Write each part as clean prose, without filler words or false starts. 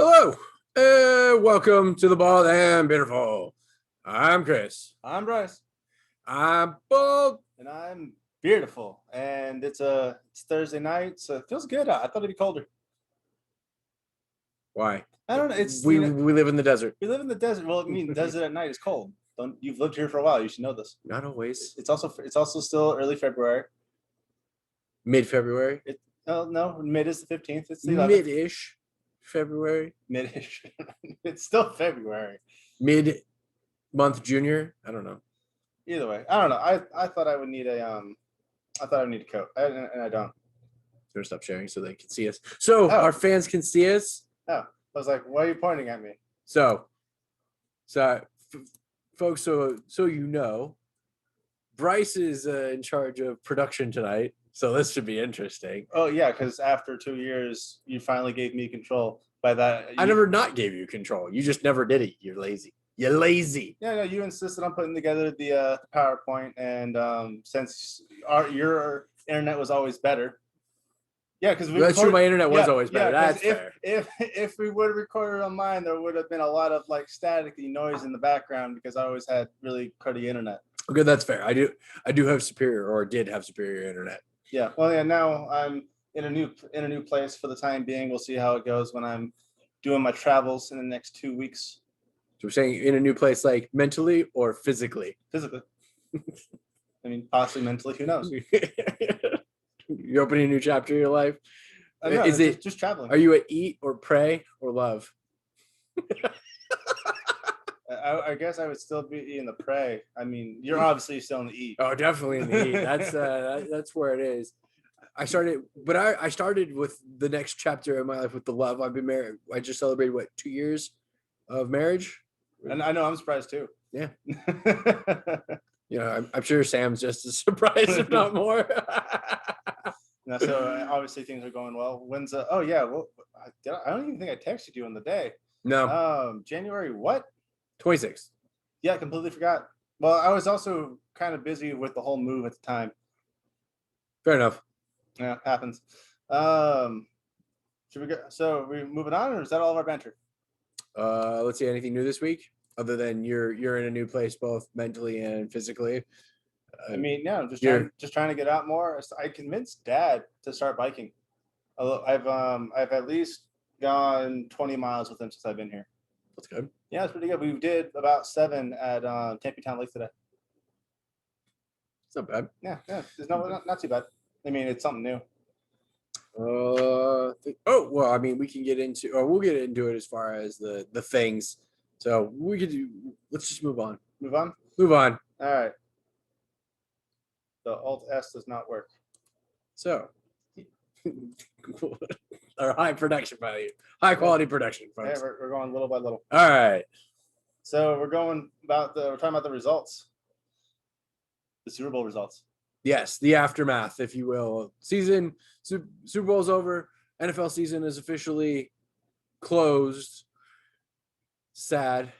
Hello, and welcome to the Bald and Beautiful. I'm Chris. I'm Bryce. I'm bald. And I'm beautiful. And it's Thursday night, so it feels good. I thought it'd be colder. Why? I don't know. We live in the desert. We live in the desert. Well, I mean, desert at night is cold. You've lived here for a while. You should know this. Not always. It's also still early February. Mid-February. No, mid is the 15th. It's the 11th. Mid-ish February. Mid-ish. It's still February. Mid-month junior. I don't know. Either way, I don't know. I thought I would need a coat, and I don't. They're stop sharing so they can see us. So our fans can see us. Oh, I was like, why are you pointing at me? So, folks, so you know, Bryce is in charge of production tonight. So this should be interesting. Oh yeah, because after 2 years, you finally gave me control. By that, I never not gave you control. You just never did it. You're lazy. You're lazy. Yeah, no, you insisted on putting together the PowerPoint, and since your internet was always better. Yeah, because that's true. My internet was always better. Yeah, that's fair. If we would have recorded on mine, there would have been a lot of like staticky noise in the background because I always had really cruddy internet. Okay, that's fair. I do have superior, or did have superior internet. Yeah. Well, yeah. Now I'm in a new place for the time being. We'll see how it goes when I'm doing my travels in the next 2 weeks. So we're saying in a new place, like mentally or physically? Physically. I mean, possibly mentally. Who knows? You're opening a new chapter in your life. No, is it just traveling? Are you at eat or pray or love? I guess I would still be in the pray. I mean, you're obviously still in the eat. Oh, definitely in the eat. That's where it is. I started with the next chapter in my life with the love. I've been married. I just celebrated 2 years of marriage. And I know I'm surprised too. Yeah. I'm sure Sam's just as surprised, if not more. No, so obviously things are going well. When's oh yeah, well, I don't even think I texted you on the day. No. January what? 26th. Yeah, I completely forgot. Well, I was also kind of busy with the whole move at the time. Fair enough. Yeah, happens. Should we go? So we moving on, or is that all of our banter? Let's see. Anything new this week other than you're in a new place, both mentally and physically? I mean, yeah, I'm just trying to get out more. I convinced Dad to start biking. I've at least gone 20 miles with him since I've been here. That's good. Yeah, it's pretty good. We did about 7 at Tempe Town Lake today. It's not bad. Yeah, it's not too bad. I mean, it's something new. Well, I mean, we'll get into it as far as the things. So let's just move on. Move on? Move on. All right. The Alt S does not work. So, our high production value, high quality production, folks. Yeah, we're going little by little. All right. So we're talking about the results. The Super Bowl results. Yes, the aftermath, if you will. Super Bowl's over. NFL season is officially closed. Sad.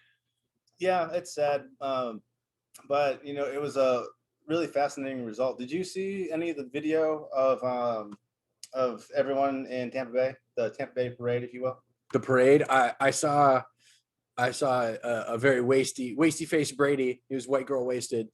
Yeah, it's sad. But it was a really fascinating result. Did you see any of the video of everyone in Tampa Bay, the Tampa Bay parade, if you will? The parade. I saw a very wasty faced Brady. He was white girl wasted,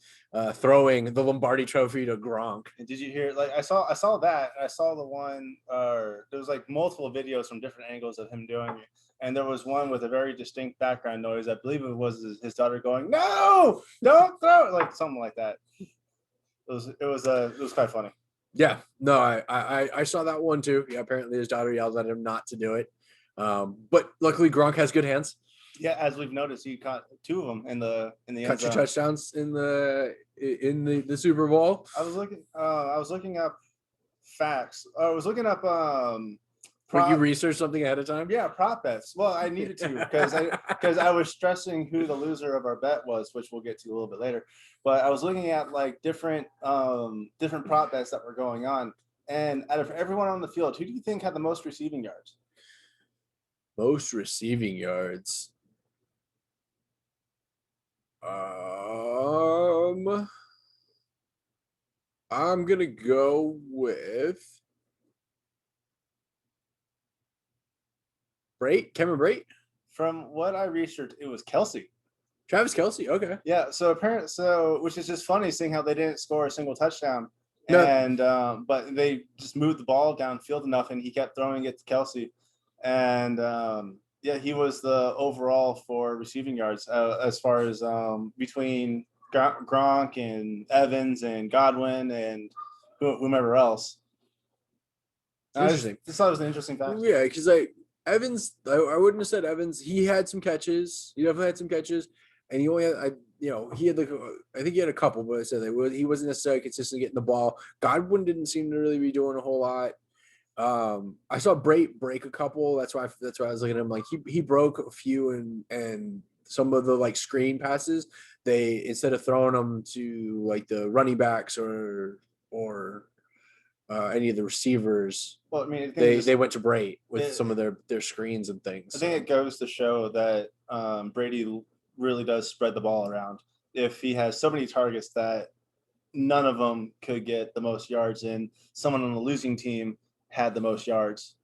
throwing the Lombardi Trophy to Gronk. And did you hear? Like I saw that. I saw the one. There was like multiple videos from different angles of him doing it, and there was one with a very distinct background noise. I believe it was his daughter going, "No, don't throw it," like something like that. It was quite funny. Yeah, no, I saw that one too. Yeah, apparently his daughter yelled at him not to do it, but luckily Gronk has good hands. Yeah, as we've noticed, he caught 2 of them in the end zone. 2 touchdowns in the Super Bowl. I was looking up facts. I was looking up you researched something ahead of time? Yeah, prop bets. Well, I needed to because I was stressing who the loser of our bet was, which we'll get to a little bit later. But I was looking at like different prop bets that were going on, and out of everyone on the field, who do you think had the most receiving yards? Most receiving yards. I'm gonna go with Cameron Brate? From what I researched, it was Kelsey. Travis Kelce, okay. Yeah, so which is just funny seeing how they didn't score a single touchdown. No. And but they just moved the ball downfield enough, and he kept throwing it to Kelsey. And yeah, he was the overall for receiving yards as far as between Gronk and Evans and Godwin and whomever else. Interesting. I just thought it was an interesting fact. Yeah, because Evans, I wouldn't have said Evans. He had some catches. He definitely had some catches, and he only had, he had I think he had a couple, but I said he wasn't necessarily consistent getting the ball. Godwin didn't seem to really be doing a whole lot. I saw Brate break a couple. That's why I was looking at him. Like he broke a few, and some of the like screen passes, they, instead of throwing them to like the running backs or any of the receivers, well, I mean, they went to Brate with some of their screens and things. I think it goes to show that Brady really does spread the ball around. If he has so many targets that none of them could get the most yards, and someone on the losing team had the most yards.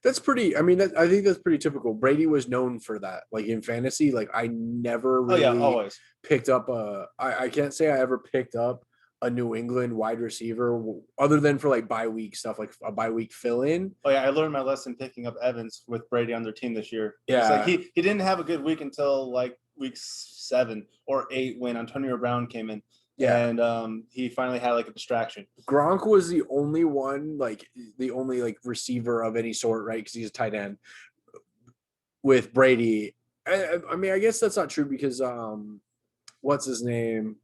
That's pretty. I mean, I think that's pretty typical. Brady was known for that. Like in fantasy, like I never really always picked up I can't say I ever picked up a New England wide receiver other than for like bye week stuff, like a bye week fill in. Oh yeah, I learned my lesson picking up Evans with Brady on their team this year. Yeah, it's like he didn't have a good week until like week 7 or 8 when Antonio Brown came in. Yeah, and he finally had like a distraction. Gronk was the only receiver of any sort, right? Because he's a tight end. With Brady, I mean, I guess that's not true because what's his name?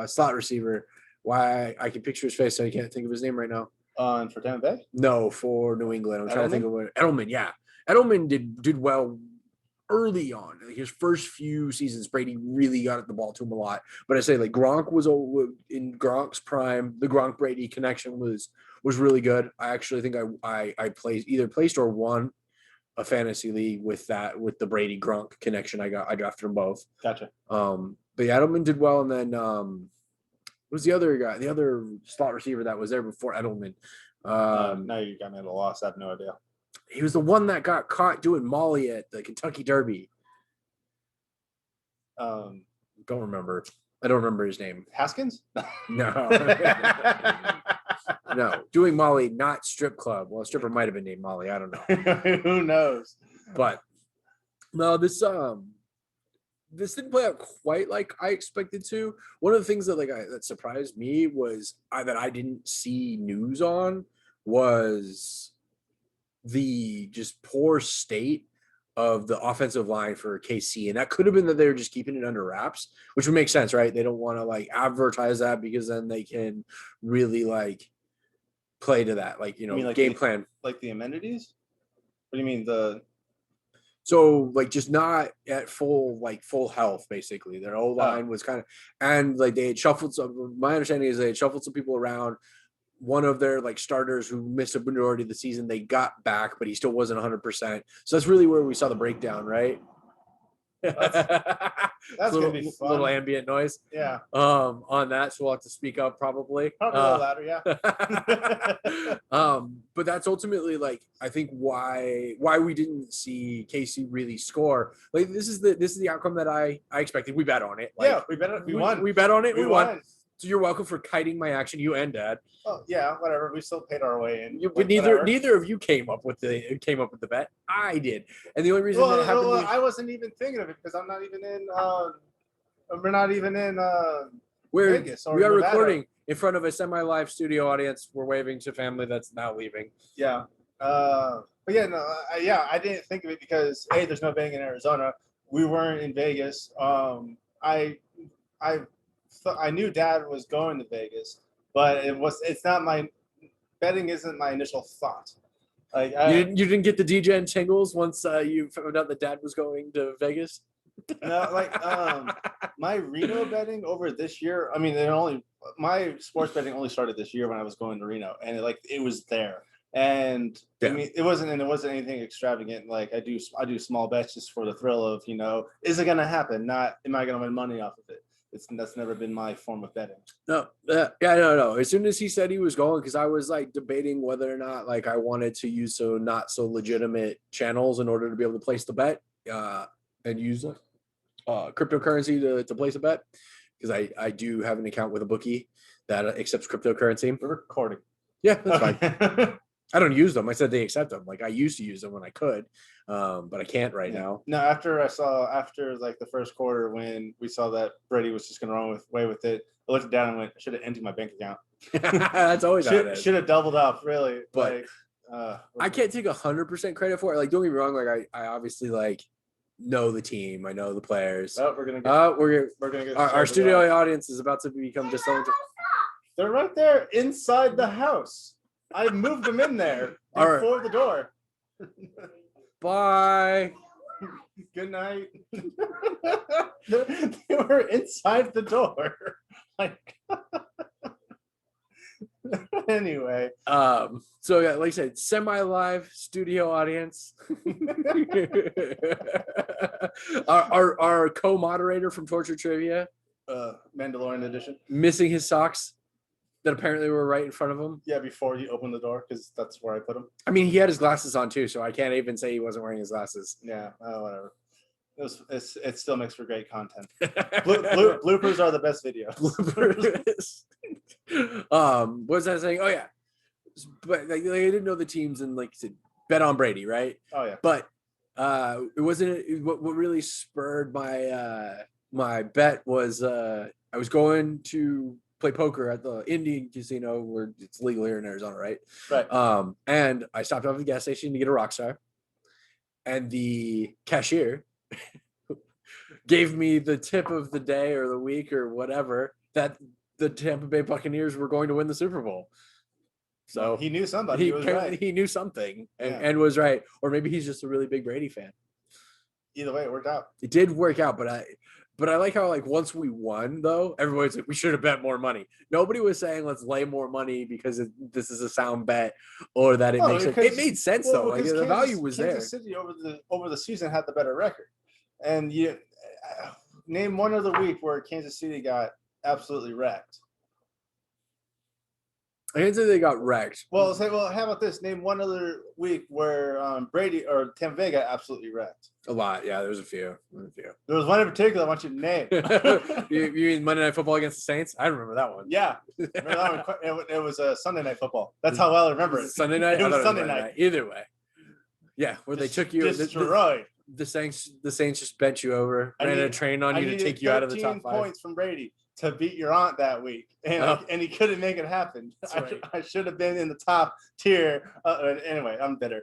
Slot receiver. Why I can picture his face, so I can't think of his name right now. For Tampa Bay? No, for New England. I'm trying to think of what Edelman. Yeah, Edelman did well early on. Like his first few seasons, Brady really got at the ball to him a lot. But I say like Gronk was in Gronk's prime. The Gronk Brady connection was really good. I actually think I placed or won a fantasy league with the Brady Gronk connection. I drafted them both. Gotcha. But yeah, Edelman did well, and then who's the other guy? The other slot receiver that was there before Edelman. Now you got me at a loss. I have no idea. He was the one that got caught doing Molly at the Kentucky Derby. Don't remember. I don't remember his name. Haskins? No. No. Doing Molly, not strip club. Well, a stripper might have been named Molly. I don't know. Who knows? But no, this didn't play out quite like I expected to. One of the things that that surprised me was that I didn't see news on was the just poor state of the offensive line for KC. And that could have been that they were just keeping it under wraps, which would make sense, right? They don't want to like advertise that because then they can really like play to that, like, game plan. Like the amenities? What do you mean So like just not at full health, basically. Their O-line was kind of, and like they had shuffled some, my understanding is they had shuffled some people around. One of their like starters who missed a majority of the season, they got back, but he still wasn't 100%. So that's really where we saw the breakdown, right? That's gonna be fun. Little ambient noise. Yeah. On that, so we'll have to speak up probably. Probably a little louder, yeah. But that's ultimately like I think why we didn't see Casey really score. Like this is the outcome that I expected. We bet on it. Like, yeah, we bet on it. We won. We bet on it. We won. So you're welcome for kiting my action, you and Dad. Oh yeah, whatever. We still paid our way in. But neither of you came up with the bet. I did, and the only reason that happened was I wasn't even thinking of it because I'm not even in. We're not even in Vegas. We are Nevada. Recording in front of a semi-live studio audience. We're waving to family that's now leaving. Yeah. But yeah, no, I didn't think of it because there's no betting in Arizona. We weren't in Vegas. I knew Dad was going to Vegas, but betting isn't my initial thought. Like you didn't get the DJ and tingles once you found out that Dad was going to Vegas. No, my Reno betting over this year. I mean, my sports betting only started this year when I was going to Reno, and it was there. And yeah. I mean, it wasn't anything extravagant. Like I do small bets just for the thrill of, is it going to happen? Not am I going to win money off of it? that's never been my form of betting. No, no. As soon as he said he was going, because I was like debating whether or not like I wanted to use not so legitimate channels in order to be able to place the bet, and use cryptocurrency to place a bet, because I do have an account with a bookie that accepts cryptocurrency. We're recording. Yeah, that's fine. I don't use them. I said they accept them. Like I used to use them when I could, but I can't right now. No, after like the first quarter when we saw that Brady was just going to run away with it, I looked down and went, I should have emptied my bank account. That's always how it is. Should have doubled up, really. But like, I can't take 100% credit for it. Like, don't get me wrong. Like I obviously like know the team. I know the players. Oh, we're gonna get our studio audience is about to become just so. They're right there inside the house. I moved them in there before the door. Bye. Good night. They were inside the door. Like, anyway. So yeah, like I said, semi-live studio audience. our co-moderator from Torture Trivia, Mandalorian edition, missing his socks that apparently were right in front of him. Yeah, before he opened the door, because that's where I put him. I mean, he had his glasses on too, so I can't even say he wasn't wearing his glasses. Yeah, whatever. It still makes for great content. Bloopers are the best video. Bloopers. What was I saying? Oh yeah, but like, I didn't know the teams and like to bet on Brady, right? Oh yeah. But it wasn't what really spurred my bet was I was going to play poker at the Indian casino where it's legal here in Arizona, right? Right. And I stopped off at the gas station to get a Rockstar, and the cashier gave me the tip of the day or the week or whatever that the Tampa Bay Buccaneers were going to win the Super Bowl. So he knew somebody. He knew something and was right, or maybe he's just a really big Brady fan. Either way, it worked out. It did work out, but I like how like once we won though, everybody's like we should have bet more money. Nobody was saying let's lay more money because this is a sound bet or that it made sense though. Like the value was there. Kansas City over the season had the better record, and you name one other week where Kansas City got absolutely wrecked. I can't say they got wrecked. Well, how about this? Name one other week where Brady or Tampa Bay got absolutely wrecked. A lot, yeah. There's a few. There was one in particular I want you to name. you mean Monday Night Football against the Saints? I remember that one. Yeah, remember that one? It was Sunday Night Football. That's how well I remember it. Sunday night. It was Sunday night. Either way, yeah, where they took you destroyed. The Saints just bent you over, ran a train on you to take you out of the top 5. Points from Brady to beat your aunt that week, and he couldn't make it happen. Right. I should have been in the top tier. Anyway, I'm bitter.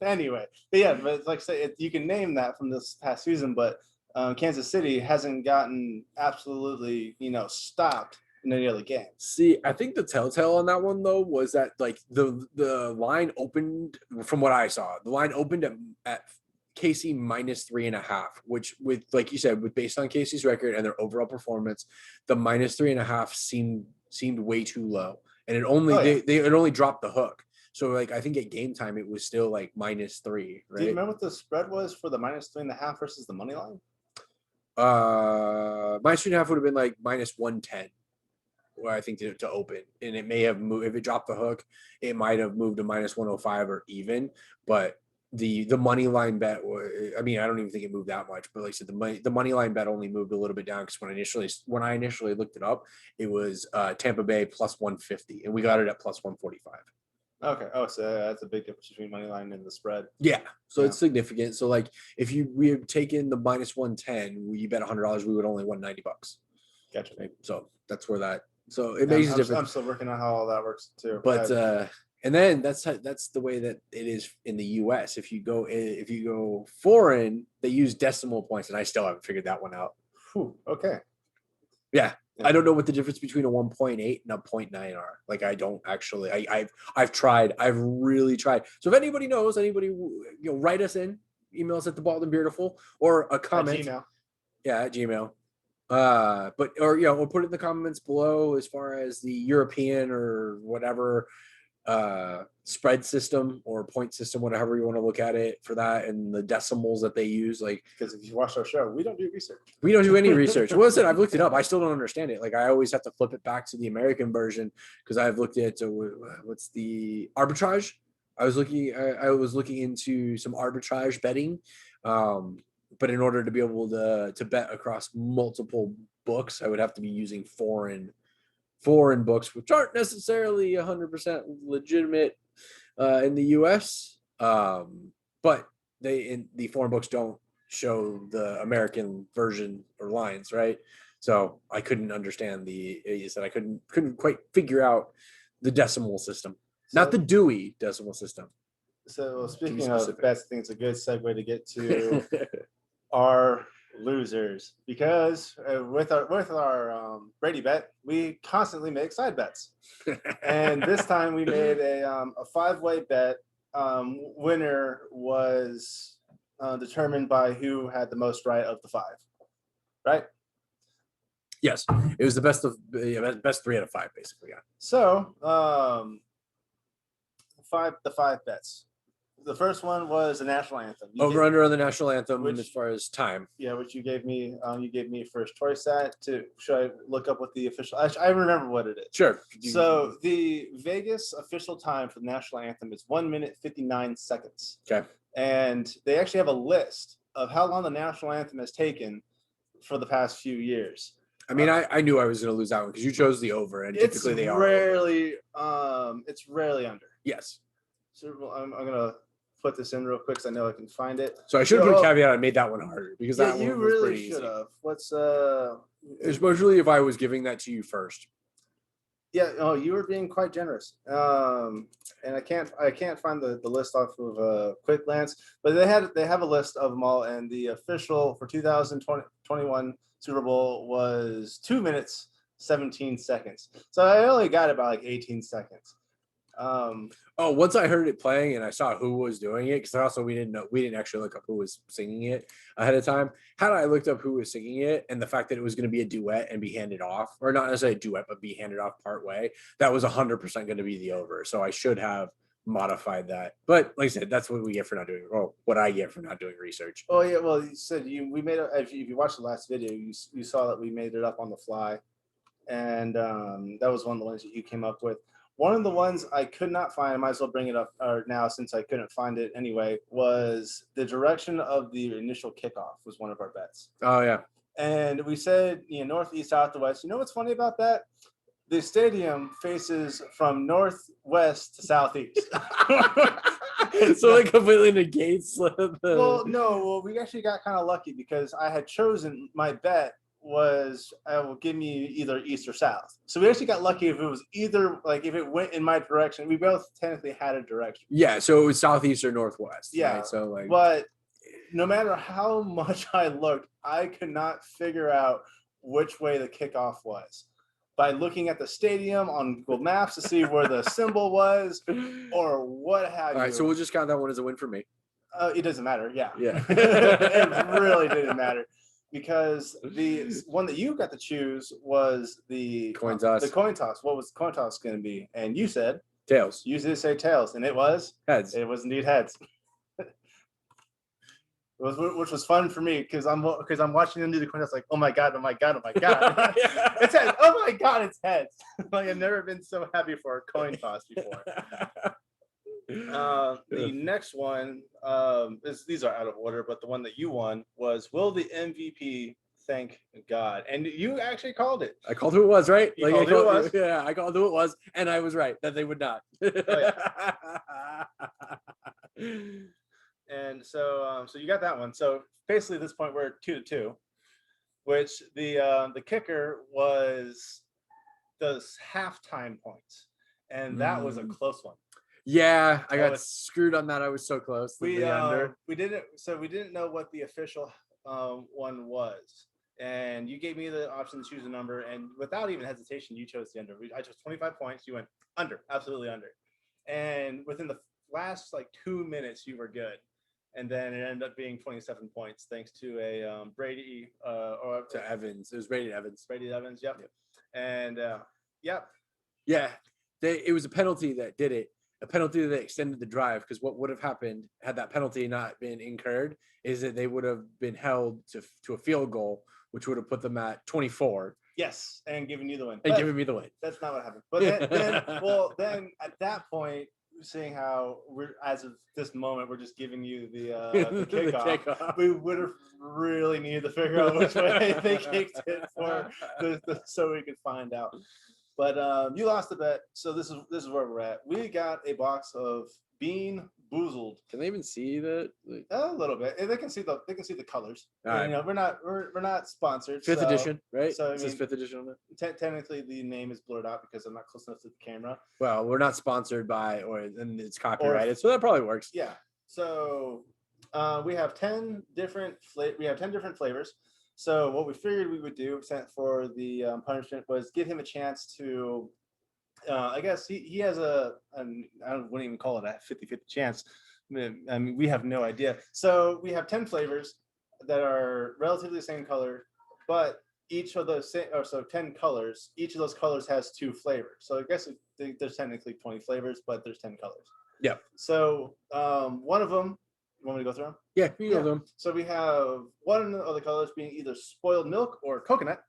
Anyway, but like I say, you can name that from this past season, but Kansas City hasn't gotten absolutely stopped in any other game. See, I think the telltale on that one though was that like the line opened, from what I saw, the line opened at KC -3.5, which with like you said, based on KC's record and their overall performance, the -3.5 seemed way too low, and it only dropped the hook. So like I think at game time it was still like -3. Right? Do you remember what the spread was for the -3.5 versus the money line? -3.5 would have been like -110. Where I think to open, and it may have moved if it dropped the hook, it might have moved to -105 or even, but the money line bet I mean I don't even think it moved that much, but like I said, the money line bet only moved a little bit down because when I initially looked it up, it was Tampa Bay +150 and we got it at +145. Okay. Oh, so that's a big difference between money line and the spread. Yeah. So it's significant. So like if we had taken the -110, you bet $100, we would only won $90. Gotcha. Right? So that's where that. So it makes a difference. I'm still working on how all that works too. But and then that's the way that it is in the U.S. If you go foreign, they use decimal points, and I still haven't figured that one out. Whew, okay. Yeah, I don't know what the difference between a 1.8 and a 0.9 are. Like I don't actually. I've tried. I've really tried. So if anybody knows, write us in, email us at the Bald and Beautiful or a comment. At Gmail. Yeah, at Gmail. We'll put it in the comments below as far as the European or whatever spread system or point system, whatever you want to look at it for that, and the decimals that they use. Like, because if you watch our show, we don't do research. We don't do any research. Well, listen, I've looked it up. I still don't understand it. Like, I always have to flip it back to the American version because I've looked at what's the arbitrage. I was looking into some arbitrage betting, but in order to be able to bet across multiple books, I would have to be using foreign books, which aren't necessarily 100% legitimate in the U.S. But in the foreign books don't show the American version or lines, right? So I couldn't understand I couldn't quite figure out the decimal system, not the Dewey decimal system. So speaking of bets, I think it's a good segue to get to our losers, because with our Brady bet, we constantly make side bets, and this time we made a 5-way bet. Winner was determined by who had the most right of the 5, right? Yes, it was the best 3 out of 5, basically. Yeah. So the 5 bets. The first one was the national anthem. Over under on the national anthem, as far as time. Yeah, which you gave me. You gave me first choice at. Should I look up what the official? I remember what it is. Sure. So the Vegas official time for the national anthem is 1 minute 59 seconds. Okay. And they actually have a list of how long the national anthem has taken for the past few years. I mean, I knew I was going to lose that one because you chose the over, and typically they are. It's rarely under. Yes. So I'm gonna put this in real quick because I know I can find it. So I should have put a caveat. I made that one harder because that one you was really pretty should have. easy. What's especially if I was giving that to you first. Yeah. Oh, you were being quite generous. And I can't find the list off of quick glance, but they have a list of them all, and the official for 2021 Super Bowl was 2 minutes 17 seconds. So I only got about like 18 seconds. Once I heard it playing and I saw who was doing it, because also we didn't actually look up who was singing it ahead of time. Had I looked up who was singing it and the fact that it was going to be a duet and be handed off, or not necessarily a duet, but be handed off part way, that was 100% going to be the over. So I should have modified that. But like I said, that's what we get for not doing, or what I get for not doing research. Oh yeah, well you said we made it. If you watched the last video, you saw that we made it up on the fly, and that was one of the ones that you came up with. One of the ones I could not find, I might as well bring it up now since I couldn't find it anyway, was the direction of the initial kickoff was one of our bets. Oh, yeah. And we said, northeast, south to west. You know what's funny about that? The stadium faces from northwest to southeast. So it completely negates the... Well, no. Well, we actually got kind of lucky because I had chosen my bet was will give me either east or south. So we actually got lucky if it was either, like if it went in my direction. We both technically had a direction. Yeah, so it was southeast or northwest. Yeah. Right? So like, but no matter how much I looked, I could not figure out which way the kickoff was by looking at the stadium on Google Maps to see where the symbol was or what have you. All right, so we'll just count that one as a win for me. It doesn't matter. Yeah. It really didn't matter. Because the one that you got to choose was the coin toss. The coin toss. What was the coin toss going to be? And you said tails. You did say tails, and it was heads. It was indeed heads. Which was fun for me because I'm watching them do the coin toss like, oh my god, it's heads. Oh my god, it's heads. Like I've never been so happy for a coin toss before. The next one these are out of order, but the one that you won was, will the MVP thank God? And you actually called it. I called who it was, right? I called who it was. Yeah, I called who it was, and I was right that they would not. Oh, yeah. And so you got that one. So basically at this point we're 2-2, which the kicker was those halftime points, and that was a close one. Yeah, I got screwed on that. I was so close. We didn't know what the official one was, and you gave me the option to choose a number, and without even hesitation, you chose the under. I chose 25 points. You went under, absolutely under, and within the last 2 minutes, you were good, and then it ended up being 27 points thanks to a Brady or to Evans. It was Brady Evans. Brady Evans, yep. And yep. Yeah, it was a penalty that did it. a penalty that extended the drive, because what would have happened had that penalty not been incurred is that they would have been held to a field goal, which would have put them at 24. Yes, and giving you the win. And giving me the win. That's not what happened. But then at that point, seeing how we're as of this moment, we're just giving you the kickoff. We would have really needed to figure out which way they kicked it so we could find out. But you lost the bet, so this is where we're at. We got a box of Bean Boozled. Can they even see that? Like, a little bit. They can see the colors. Right. You know, we're not sponsored. Fifth edition, right? So This is 5th edition on it. Technically, the name is blurred out because I'm not close enough to the camera. Well, we're not sponsored by, and it's copyrighted, so that probably works. Yeah. So we have 10 different flavors. So what we figured we would do for the punishment was give him a chance to. I guess he has I wouldn't even call it a 50-50 chance. I mean, we have no idea. So we have 10 flavors that are relatively the same color, but each of those, 10 colors, each of those colors has 2 flavors. So I guess there's technically 20 flavors, but there's 10 colors. Yeah. So one of them, you want me to go through them? Yeah, you know them. So we have one of the colors being either spoiled milk or coconut.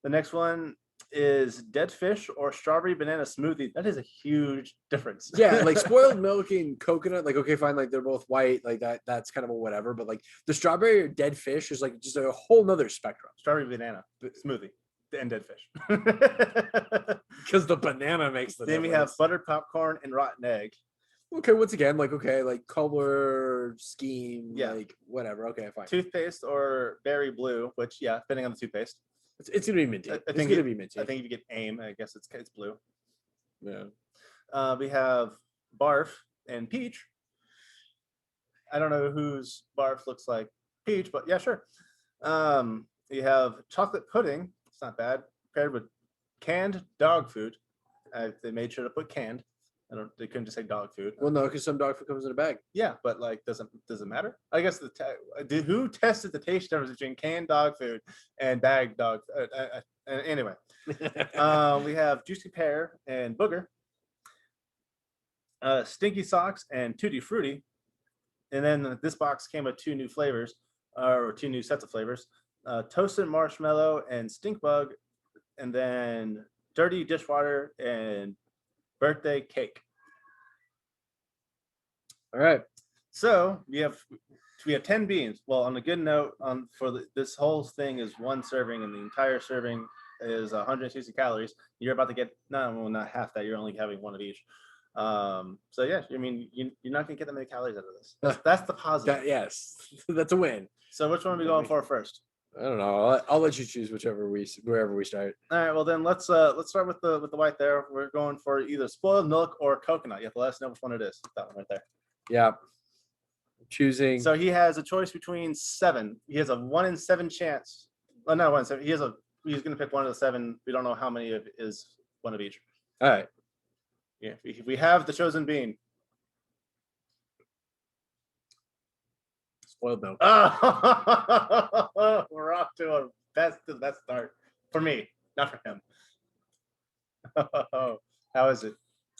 The next one is dead fish or strawberry banana smoothie. That is a huge difference. Yeah, like spoiled milk and coconut, like okay, fine, like they're both white, like that's kind of a whatever, but like the strawberry or dead fish is like just a whole nother spectrum. Strawberry banana smoothie and dead fish. Because the banana makes the Then difference. We have buttered popcorn and rotten egg. Okay, once again, like color scheme, like whatever. Okay, fine. Toothpaste or berry blue, which depending on the toothpaste. It's gonna be minty. I think it's gonna be minty. I think if you get aim, I guess it's blue. Yeah. We have barf and peach. I don't know whose barf looks like peach, but yeah, sure. You have chocolate pudding. It's not bad. Paired with canned dog food. They made sure to put canned. They couldn't just say dog food. Well, no, because some dog food comes in a bag. Yeah, but like, does it matter? I guess who tested the taste difference between canned dog food and bag dog? Anyway, we have juicy pear and booger, stinky socks and tutti frutti, and then this box came with 2 new flavors, or 2 new sets of flavors: toasted marshmallow and stink bug, and then dirty dishwater and birthday cake. All right. So we have 10 beans. Well, on a good note, this whole thing is 1 serving, and the entire serving is 160 calories. You're about to get not half that. You're only having 1 of each. So yeah, I mean, you're not gonna get that many calories out of this. That's the positive. Yes, that's a win. So which one are we going for first? I don't know. I'll let you choose wherever we start. All right. Well, then let's start with the white there. We're going for either spoiled milk or coconut. You have to let us know which one it is. That one right there. Yeah. Choosing. So he has a choice between 7. He has a 1 in 7 chance. Oh, not 1 in 7. He's going to pick 1 of the 7. We don't know how many is 1 of each. All right. Yeah. We have the chosen bean. Spoiled milk. Oh, we're off to a best start for me, not for him. How is it?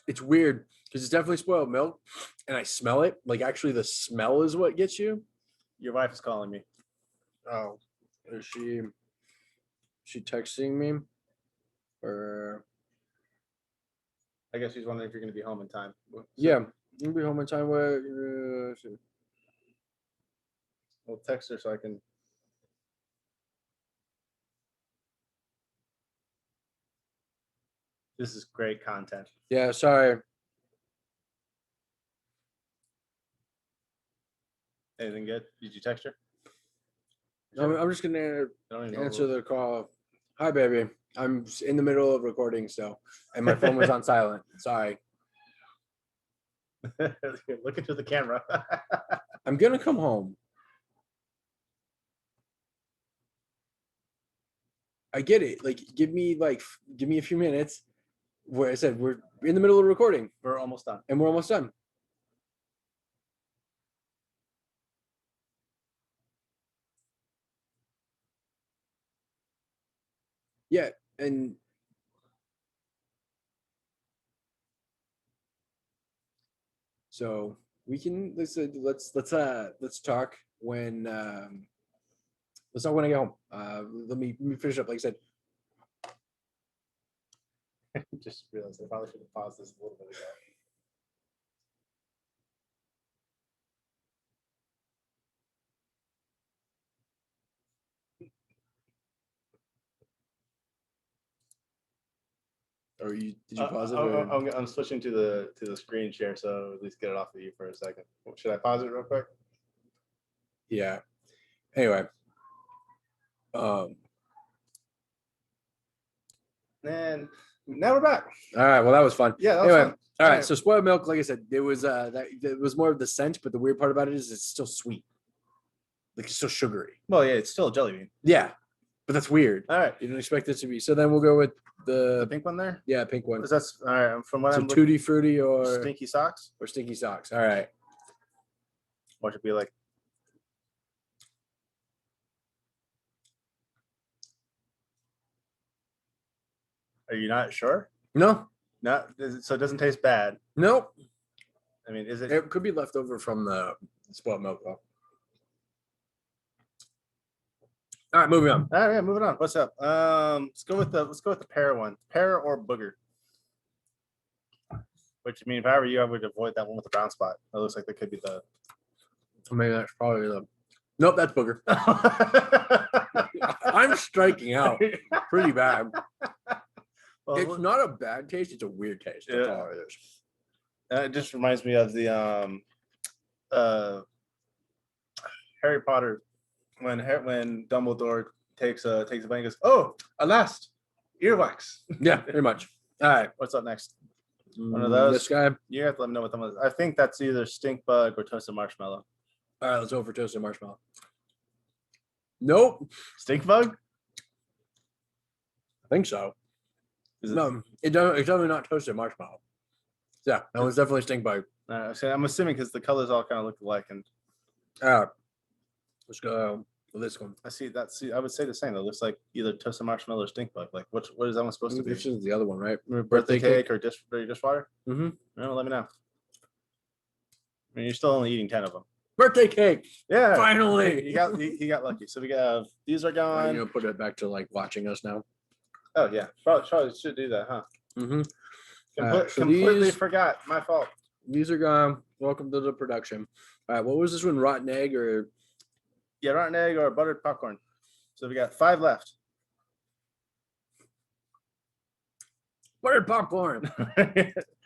It's weird because it's definitely spoiled milk, and I smell it. Like actually, the smell is what gets you. Your wife is calling me. Oh, is she texting me? Or I guess she's wondering if you're going to be home in time. So, yeah, you'll be home in time. We'll text her so I can. This is great content. Yeah, sorry. Anything good? Did you text her? I'm just gonna answer the call. Hi, baby. I'm in the middle of recording, and my phone was on silent. Sorry. Look into the camera. I'm gonna come home. I get it. Like, give me a few minutes. Where I said we're in the middle of recording. We're almost done. And we're almost done. Yeah, and So we can let's talk when let's talk when I get home. Let me finish up. Like I said, Just realized I probably should have paused this a little bit ago. or did you pause it? Or? I'm switching to the screen share, so at least get it off of you for a second. Should I pause it real quick? Yeah. Anyway. And now we're back. All right. Well, that was fun. Yeah, that was Anyway, fun. all right. So spoiled milk, like I said, it was it was more of the scent, but the weird part about it is it's still sweet. Like it's still sugary. Well, yeah, it's still a jelly bean. Yeah. But that's weird. All right. You don't expect it to be. So then we'll go with The the pink one there? yeah, pink one. That's all right. From what So I'm tutti frutti or stinky socks? stinky socks. All right. What should be like? Are you not sure? No. Not so it doesn't taste bad. Nope. I mean, is it? It could be left over from the spoiled milk though. All right, moving on. All right, yeah, moving on. What's up? Let's go with the pear one. Pear or booger. Which I mean, if I were you, I would avoid that one with the brown spot. That looks like that could be the. Maybe that's probably the. Nope, that's booger. I'm striking out pretty bad. Well, It's not a bad taste. It's a weird taste. That's Yeah. all it is. it just reminds me of the Harry Potter when Dumbledore takes a bite and goes, "Oh, a last earwax." Yeah, pretty much. All right. What's up next? One of those? This guy. You have to let me know what that was. I think that's either stink bug or toasted marshmallow. All right, let's go for toasted marshmallow. Nope. Stink bug? I think so. Is it? No, it's definitely not toasted marshmallow. Yeah, that was definitely stink bug. So I'm assuming because the colors all kind of look alike, and Let's go with this one. I see that. See, I would say the same. It looks like either toasted marshmallow or stink bug. Like, what is that one supposed to be? This is the other one, right? Birthday cake or dishwater? Mm-hmm. No, let me know. I mean, you're still only eating 10 of them. Birthday cake. Yeah, Finally. he got lucky. So we got these are I'm gone. gonna put it back to like watching us now. Oh yeah, probably should do that, huh? Mm-hmm. Completely these- forgot. My fault. These are gone. Welcome to the production. All right, what was this one? Rotten egg or Yeah, rotten egg or buttered popcorn. So we got 5 left. buttered popcorn?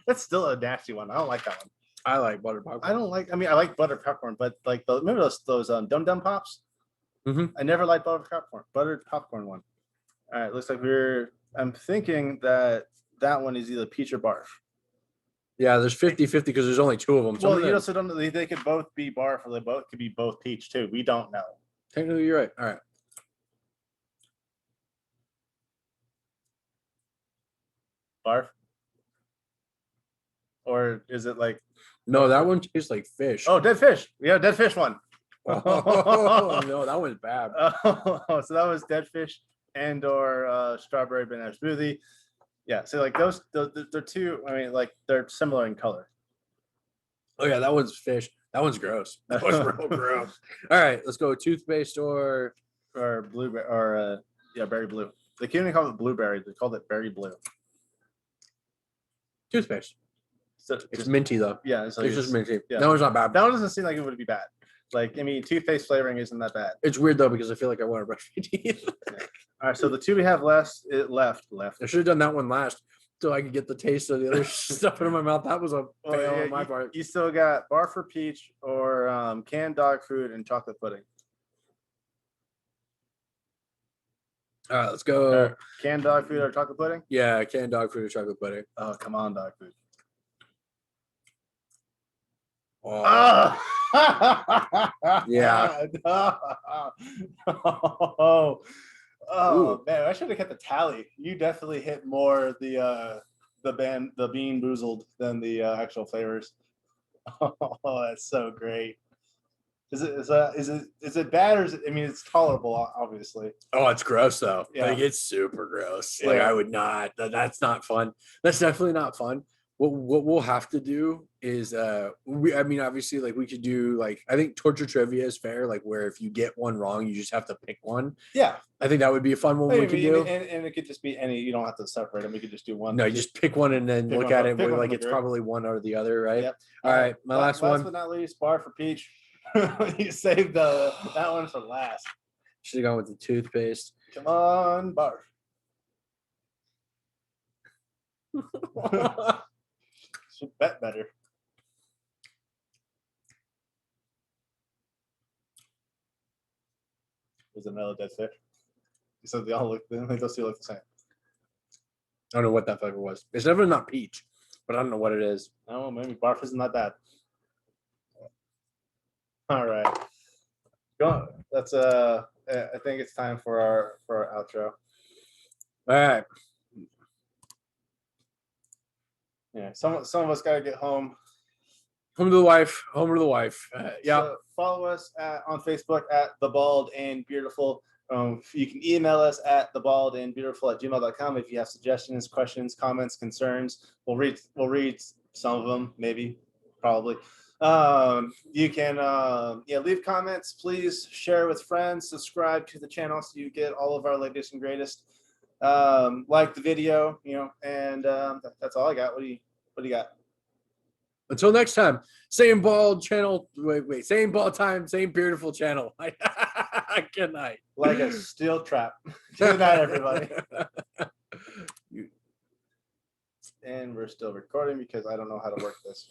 That's still a nasty one. I don't like that one. I like buttered popcorn. I don't like. I mean, I like buttered popcorn, but like remember those Dum Dum Pops? Mhm. I never liked buttered popcorn. Buttered popcorn one. All right, looks like I'm thinking that one is either peach or barf. Yeah, there's 50-50 because there's only 2 of them. Well, you also don't know. They could both be barf, or they both could be both peach too. We don't know. Technically, you're right. All right. Barf, or is it like? No, that one tastes like fish. Oh, dead fish. Yeah, dead fish one. Oh, no, that one's bad. Oh, so that was dead fish and or strawberry banana smoothie. Yeah, so like those they're 2. I mean, like they're similar in color. Oh yeah, that one's fish. That one's gross. That was real gross. All right, let's go toothpaste or Blueberry or berry blue. They can't even call it blueberry. They called it berry blue. toothpaste. So It's just, minty though. yeah, It's just minty. yeah. That one's not bad. that one doesn't seem like it would be bad. Like, I mean, toothpaste flavoring isn't that bad. It's weird though because I feel like I want to brush my teeth. All right, so the 2 we have left. I should have done that one last so I could get the taste of the other stuff in my mouth. That was a fail on my part. You still got barf or peach or canned dog food and chocolate pudding. All right, let's go. Canned dog food or chocolate pudding? Yeah, canned dog food or chocolate pudding. Oh, come on, dog food. Oh, Yeah. Oh man, I should have kept the tally. You definitely hit more the bean boozled than the actual flavors. Oh, that's so great. Is it bad or is it? I mean, it's tolerable, obviously. oh, it's gross though. Yeah. Like it's super gross. Like Yeah. I would not. That's not fun. That's definitely not fun. what we'll have to do is I mean obviously like we could do like I think torture trivia is fair, like where if you get one wrong you just have to pick one. Yeah. I think that would be a fun one we could do. And it could just be any. You don't have to separate them. We could just do one. No, you just pick one and then look at it. We're like it's group. probably one or the other, right? Yep. All right, my last one. Last but not least, bar for peach. You saved that one for last. Should have gone with the toothpaste. Come on, bar. Should bet better. There's another dead fish. You said they all look. Those two look the same. I don't know what that flavor was. It's definitely not peach, but I don't know what it is. Oh, maybe barf isn't that bad. All right. Go. That's I think it's time for our outro. All right. Yeah. Some of us gotta get home. Home to the wife. Home to the wife. Yeah. So follow us on Facebook at The Bald and Beautiful. You can email us at thebaldandbeautiful@gmail.com if you have suggestions, questions, comments, concerns. We'll read some of them, maybe, probably. You can leave comments. Please share with friends. Subscribe to the channel so you get all of our latest and greatest. Like the video, and that's all I got. What do you got? Until next time, same bald channel. Wait, same bald time, same beautiful channel. Good night. Like a steel trap. Good night, everybody. And we're still recording because I don't know how to work this.